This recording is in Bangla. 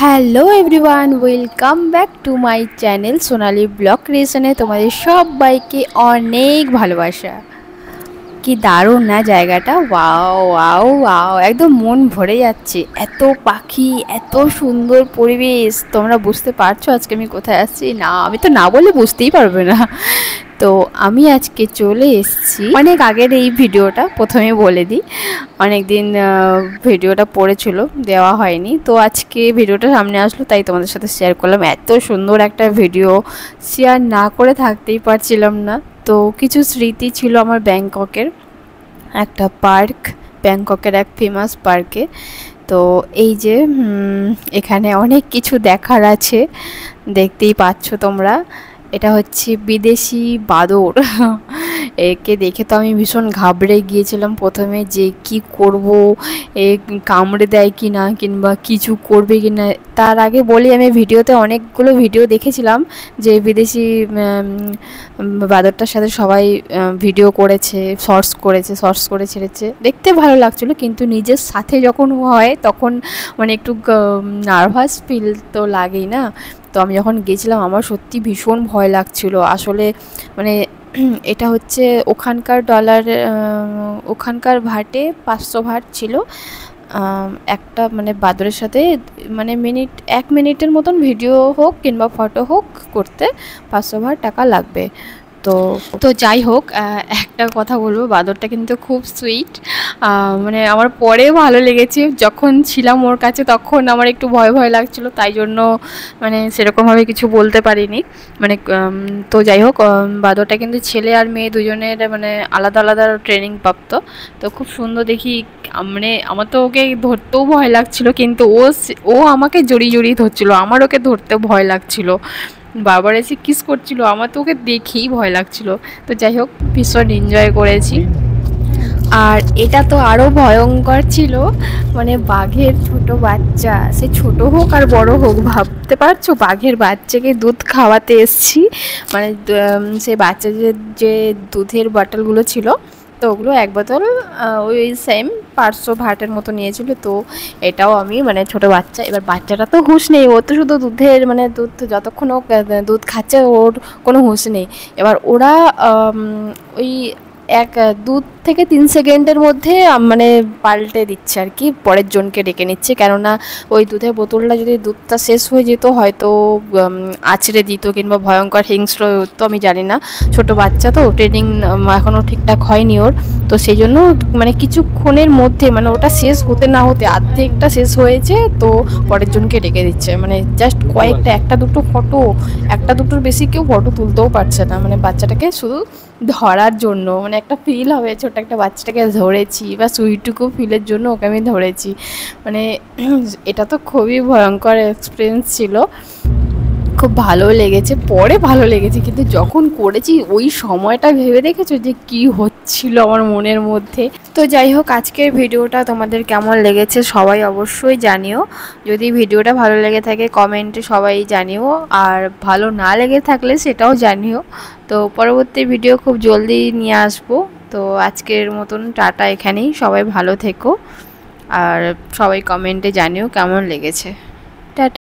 Hello everyone, welcome back to my channel Sonali blog ক্রিয়েশনে তোমাদের সবাইকে অনেক ভালোবাসা। কি দারুণ না জায়গাটা, ওয়াও ওয়াও ওয়াও, একদম মন ভরে যাচ্ছে। এত পাখি, এত সুন্দর পরিবেশ। তোমরা বুঝতে পারছো আজকে আমি কোথায় আসছি? না, আমি তো না বলে বুঝতেই পারবে না। তো আমি আজকে চলে এসেছি, অনেক আগের এই ভিডিওটা প্রথমে বলে দিই, অনেক দিন ভিডিওটা পড়েছিল, দেওয়া হয়নি। তো আজকে ভিডিওটা সামনে আসলো, তাই তোমাদের সাথে শেয়ার করলাম। এত সুন্দর একটা ভিডিও, শেয়ার না করে থাকতেই পারছিলাম না। তো কিছু স্মৃতি ছিল আমার ব্যাংককের একটা পার্ক, ব্যাংককের এক ফেমাস পার্কে। তো এই যে এখানে অনেক কিছু দেখার আছে, দেখতেই পাচ্ছ তোমরা। এটা হচ্ছে বিদেশি বাদর। একে দেখে তো আমি ভীষণ ঘাবড়ে গিয়েছিলাম প্রথমে, যে কি করব, এ কামড়ে দেয় কি না, কিংবা কিছু করবে কি না। তার আগে বলি, আমি ভিডিওতে অনেকগুলো ভিডিও দেখেছিলাম যে বিদেশি বাদরটার সাথে সবাই ভিডিও করেছে, শর্টস করে ছেড়েছে, দেখতে ভালো লাগছিলো। কিন্তু নিজের সাথে যখন হয় তখন মানে একটু নার্ভাস ফিল তো লাগেই না। তো আমি যখন গেছিলাম আমার সত্যি ভীষণ ভয় লাগছিল আসলে। মানে এটা হচ্ছে ওখানকার ডলার, ওখানকার ভাটে 500 ভাট ছিল একটা, মানে বাদরের সাথে মানে এক মিনিটের মতন ভিডিও হোক কিংবা ফটো হোক করতে 500 ভাট টাকা লাগবে। তো তো যাই হোক, একটা কথা বলবো, বাদরটা কিন্তু খুব সুইট। মানে আমার পরে ভালো লেগেছে, যখন ছিলাম ওর কাছে তখন আমার একটু ভয় ভয় লাগছিলো, তাই জন্য মানে সেরকমভাবে কিছু বলতে পারিনি। মানে তো যাই হোক, বাদরটা কিন্তু ছেলে আর মেয়ে দুজনের মানে আলাদা আলাদা ট্রেনিং প্রাপ্ত। তো খুব সুন্দর দেখি, মানে আমার তো ওকে ধরতেও ভয় লাগছিল, কিন্তু ও আমাকে জড়িয়ে জড়িয়ে ধরছিল, আমার ওকে ধরতে ভয় লাগছিল, বারবার এসে কিস করছিল, আমার তো ওকে দেখেই ভয় লাগছিল। তো যাই হোক, ভীষণ এনজয় করেছি। আর এটা তো আরও ভয়ঙ্কর ছিল, মানে বাঘের ছোট বাচ্চা, সে ছোট হোক আর বড় হোক, ভাবতে পারছো বাঘের বাচ্চাকে দুধ খাওয়াতে এসছি। মানে সে বাচ্চা যে দুধের বটলগুলো ছিল, তো ওগুলো এক বোতল ওই সেম 500 ভাটের মতো নিয়েছিল। তো এটাও আমি মানে ছোট বাচ্চা, এবার বাচ্চাটা তো হুঁশ নেই, ও তো শুধু দুধের মানে দুধ যতক্ষণ ও দুধ খাচ্ছে ওর কোনো হুঁশ নেই। এবার ওরা ওই দুধ থেকে 3 সেকেন্ডের মধ্যে মানে পাল্টে দিচ্ছে আর কি, পরের জনকে ডেকে নিচ্ছে। কেননা ওই দুধের বোতলটা যদি দুধটা শেষ হয়ে যেত হয়তো আছড়ে দিত কিংবা ভয়ঙ্কর হিংস্র তো, আমি জানি না, ছোট বাচ্চা তো, ট্রেনিং এখনও ঠিকঠাক হয়নি ওর। তো সেই জন্য মানে কিছুক্ষণের মধ্যে, মানে ওটা শেষ হতে না হতে অর্ধেকটা শেষ হয়েছে, তো পরের জনকে ডেকে দিচ্ছে। মানে জাস্ট কয়েকটা, একটা দুটো ফটো, একটা দুটোর বেশি কেউ ফটো তুলতেও পারছে না, মানে বাচ্চাটাকে শুধু ধরার জন্য, মানে একটা ফিল হবে ছোট একটা বাচ্চাটাকে ধরেছি, বা সুইটুকু ফিলের জন্য ওকে আমি ধরেছি। মানে এটা তো খুবই ভয়ঙ্কর এক্সপিরিয়েন্স ছিল, খুব ভালো লেগেছে, পরে ভালো লেগেছে, কিন্তু যখন করেছি ওই সময়টা ভেবে দেখেছো যে কি হচ্ছিল আমার মনের মধ্যে। তো যাই হোক, আজকের ভিডিওটা তোমাদের কেমন লেগেছে সবাই অবশ্যই জানিও। যদি ভিডিওটা ভালো লেগে থাকে কমেন্টে সবাই জানিও, আর ভালো না লেগে থাকলে সেটাও জানিও। তো পরবর্তী ভিডিও খুব জলদি নিয়ে আসবো। তো আজকের মতন টাটা, এখানেই। সবাই ভালো থেকো, আর সবাই কমেন্টে জানিও কেমন লেগেছে। টাটা।